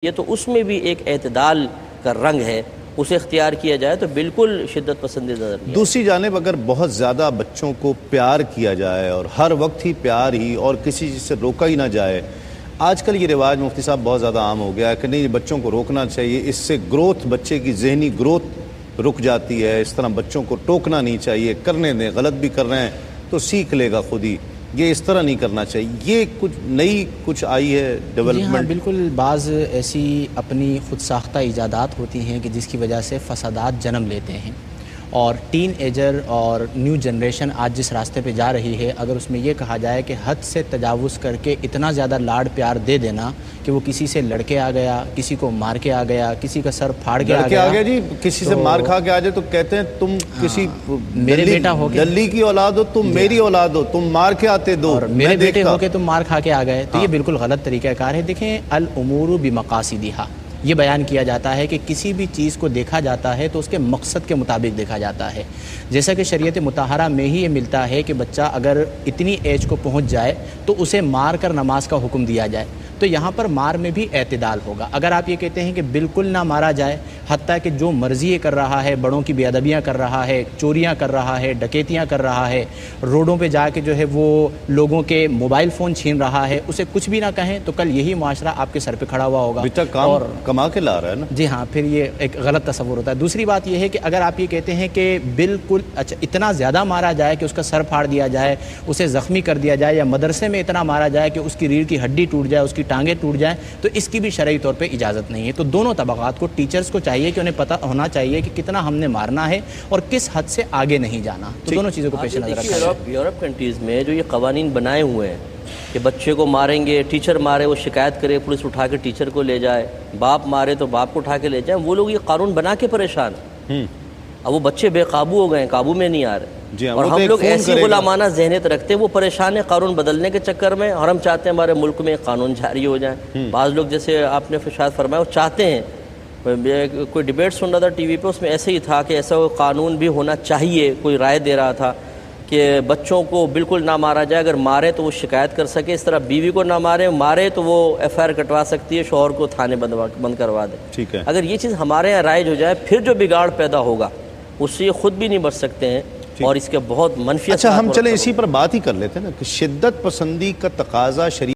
یہ تو اس میں بھی ایک اعتدال کا رنگ ہے، اسے اختیار کیا جائے تو بالکل شدت پسندی نظر نہیں۔ دوسری جانب اگر بہت زیادہ بچوں کو پیار کیا جائے اور ہر وقت ہی پیار ہی اور کسی چیز سے روکا ہی نہ جائے، آج کل یہ رواج مفتی صاحب بہت زیادہ عام ہو گیا ہے کہ نہیں بچوں کو روکنا چاہیے، اس سے گروتھ بچے کی ذہنی گروتھ رک جاتی ہے، اس طرح بچوں کو ٹوکنا نہیں چاہیے، کرنے دیں، غلط بھی کر رہے ہیں تو سیکھ لے گا خود ہی، یہ اس طرح نہیں کرنا چاہیے۔ یہ کچھ آئی ہے ڈیولپمنٹ؟ جی ہاں بالکل، بعض ایسی اپنی خود ساختہ ایجادات ہوتی ہیں کہ جس کی وجہ سے فسادات جنم لیتے ہیں، اور ٹین ایجر اور نیو جنریشن آج جس راستے پہ جا رہی ہے، اگر اس میں یہ کہا جائے کہ حد سے تجاوز کر کے اتنا زیادہ لاڈ پیار دے دینا کہ وہ کسی سے لڑ کے آ گیا، کسی کو مار کے آ گیا، کسی کا سر پھاڑ کے آ گیا جی، کسی سے مار کھا کے آ جائے تو کہتے ہیں تم کسی میرے بیٹا ہو کے دلی کی اولاد ہو، تم میری اولاد ہو، تم مار کے آتے دو، اور میرے بیٹے ہو کے تم مار کھا کے آ گئے، تو یہ بالکل غلط طریقہ کار ہے۔ دیکھیں، الامور بمقاصدہا، یہ بیان کیا جاتا ہے کہ کسی بھی چیز کو دیکھا جاتا ہے تو اس کے مقصد کے مطابق دیکھا جاتا ہے۔ جیسا کہ شریعت مطہرہ میں ہی یہ ملتا ہے کہ بچہ اگر اتنی ایج کو پہنچ جائے تو اسے مار کر نماز کا حکم دیا جائے، تو یہاں پر مار میں بھی اعتدال ہوگا۔ اگر آپ یہ کہتے ہیں کہ بالکل نہ مارا جائے، حتیٰ کہ جو مرضی یہ کر رہا ہے، بڑوں کی بے ادبیاں کر رہا ہے، چوریاں کر رہا ہے، ڈکیتیاں کر رہا ہے، روڈوں پہ جا کے جو ہے وہ لوگوں کے موبائل فون چھین رہا ہے، اسے کچھ بھی نہ کہیں تو کل یہی معاشرہ آپ کے سر پہ کھڑا ہوا ہوگا اور کما کے لا رہا ہے نا۔ جی ہاں، پھر یہ ایک غلط تصور ہوتا ہے۔ دوسری بات یہ ہے کہ اگر آپ یہ کہتے ہیں کہ بالکل اتنا زیادہ مارا جائے کہ اس کا سر پھاڑ دیا جائے، اسے زخمی کر دیا جائے، یا مدرسے میں اتنا مارا جائے کہ اس کی ریڑھ کی ہڈی ٹوٹ جائے، اس کی ٹانگیں ٹوٹ جائیں، تو اس کی بھی شرعی طور پہ اجازت نہیں ہے۔ تو دونوں طبقات کو، ٹیچرز کو چاہیے کہ انہیں پتہ ہونا چاہیے کہ کتنا ہم نے مارنا ہے اور کس حد سے آگے نہیں جانا، تو دونوں چیزوں کو پیش نظر رکھنا ہے۔ یورپ کنٹریز میں جو یہ قوانین بنائے ہوئے ہیں کہ بچے کو ماریں گے، ٹیچر مارے وہ شکایت کرے، پولیس اٹھا کے ٹیچر کو لے جائے، باپ مارے تو باپ کو اٹھا کے لے جائیں، وہ لوگ یہ قانون بنا کے پریشان ہیں۔ اب وہ بچے بے قابو ہو گئے ہیں، قابو میں نہیں آ رہے، اور ہم لوگ ایسی غلامانہ ذہنیت رکھتے ہیں، وہ پریشان ہیں قانون بدلنے کے چکر میں، اور ہم چاہتے ہیں ہمارے ملک میں قانون جاری ہو جائیں۔ بعض لوگ جیسے آپ نے شاید فرمایا وہ چاہتے ہیں، کوئی ڈیبیٹ سن رہا تھا ٹی وی پہ، اس میں ایسے ہی تھا کہ ایسا قانون بھی ہونا چاہیے، کوئی رائے دے رہا تھا کہ بچوں کو بالکل نہ مارا جائے، اگر مارے تو وہ شکایت کر سکے، اس طرح بیوی کو نہ مارے تو وہ ایف آئی آر کٹوا سکتی ہے، شوہر کو تھانے بند کروا دے۔ ٹھیک ہے، اگر یہ چیز ہمارے یہاں رائج ہو جائے، پھر جو بگاڑ پیدا ہوگا اس سے یہ خود بھی نہیں بچ سکتے ہیں، اور اس کے بہت منفی اثرات۔ اچھا، ہم چلیں اسی پر بات ہی کر لیتے ہیں نا کہ شدت پسندی کا تقاضا شریعت